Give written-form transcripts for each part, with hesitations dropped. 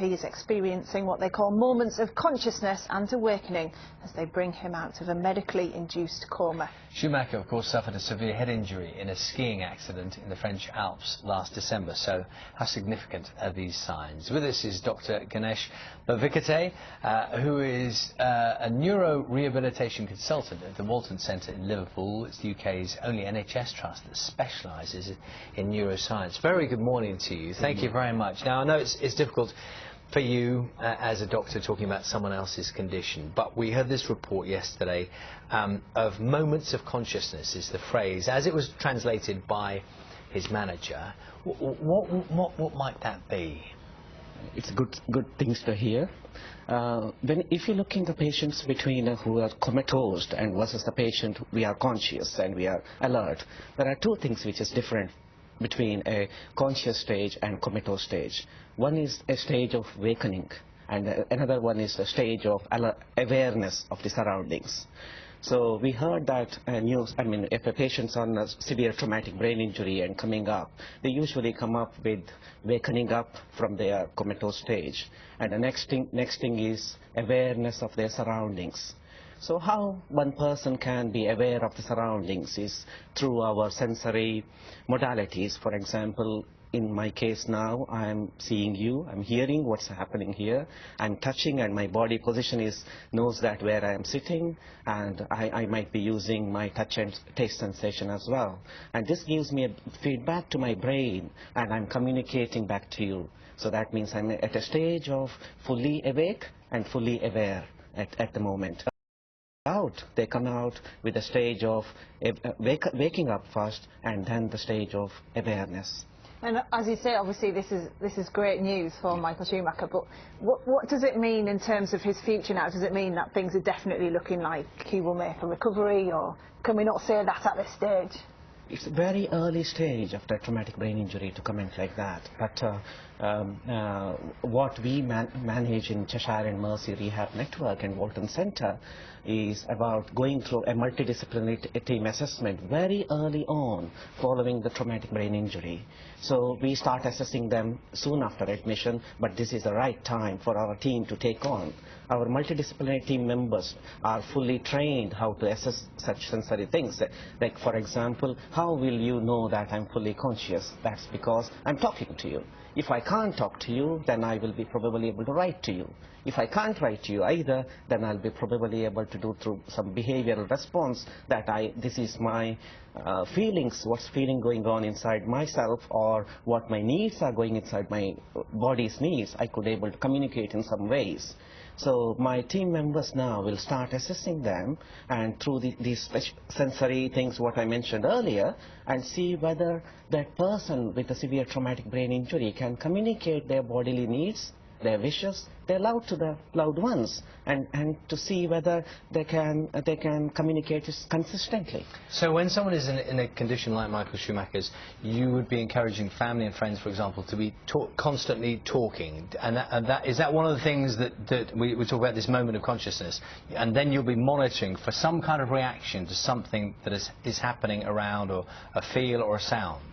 he is experiencing what they call moments of consciousness and awakening as they bring him out of a medically induced coma. Schumacher, of course, suffered a severe head injury in a skiing accident in the French Alps last December. So how significant are these signs? With us is Dr. Ganesh Bhavikate, who is a neuro-rehabilitation consultant at the Walton Centre in Liverpool. It's the UK's only NHS trust that specialises in neuroscience. Very good morning to you. Thank you very much. Now, I know it's difficult for you as a doctor talking about someone else's condition, but we heard this report yesterday of moments of consciousness is the phrase, as it was translated by his manager. What might that be? It's good things to hear. If you look in the patients between who are comatose and versus the patient we are conscious and we are alert, there are two things which is different between a conscious stage and comatose stage. One is a stage of awakening, and another one is a stage of awareness of the surroundings. So we heard that if a patient's on a severe traumatic brain injury and coming up, they usually come up with wakening up from their comatose stage. And the next thing is awareness of their surroundings. So how one person can be aware of the surroundings is through our sensory modalities. For example, in my case now, I'm seeing you, I'm hearing what's happening here, I'm touching, and my body position knows that where I am sitting, and I might be using my touch and taste sensation as well. And this gives me a feedback to my brain, and I'm communicating back to you. So that means I'm at a stage of fully awake and fully aware at the moment. They come out with a stage of waking up first, and then the stage of awareness. And as you say, obviously this is great news for Michael Schumacher, but what does it mean in terms of his future now? Does it mean that things are definitely looking like he will make a recovery, or can we not say that at this stage? It's a very early stage after a traumatic brain injury to comment like that. But what we manage in Cheshire and Mercy Rehab Network and Walton Centre is about going through a multidisciplinary team assessment very early on following the traumatic brain injury. So we start assessing them soon after admission, but this is the right time for our team to take on. Our multidisciplinary team members are fully trained how to assess such sensory things. Like, for example, how will you know that I'm fully conscious? That's because I'm talking to you. If I can't talk to you, then I will be probably able to write to you. If I can't write to you either, then I'll be probably able to do through some behavioral response that this is my feelings, what's feeling going on inside myself, or what my needs are going inside my body's needs. I could able to communicate in some ways. So my team members now will start assessing them, and through these sensory things what I mentioned earlier, and see whether that person with a severe traumatic brain injury can communicate their bodily needs, their wishes, their love to the loved ones, and to see whether they can communicate consistently. So when someone is in a condition like Michael Schumacher's, you would be encouraging family and friends, for example, to be constantly talking, and is that one of the things that we talk about, this moment of consciousness, and then you'll be monitoring for some kind of reaction to something that is happening around, or a feel or a sound?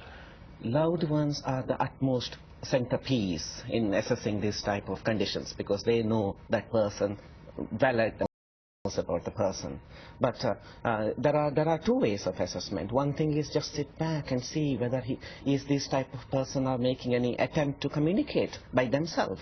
Loved ones are the utmost centerpiece in assessing this type of conditions, because they know that person well and knows about the person. But there are two ways of assessment. One thing is just sit back and see whether this type of person are making any attempt to communicate by themselves.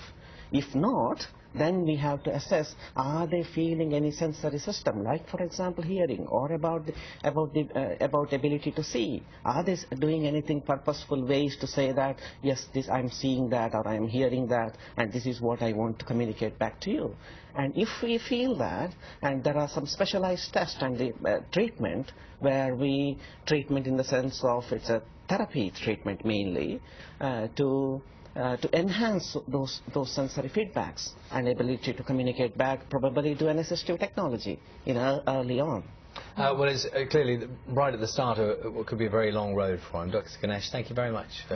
If not, then we have to assess, are they feeling any sensory system, like for example hearing, or about ability to see? Are they doing anything purposeful ways to say that, yes, I'm seeing that, or I'm hearing that, and this is what I want to communicate back to you? And if we feel that, and there are some specialized tests and the treatment, where treatment in the sense of it's a therapy treatment mainly, to enhance those sensory feedbacks and ability to communicate back, probably to an assistive technology early on. Well, it's clearly right at the start of what could be a very long road for him. Dr. Ganesh, thank you very much.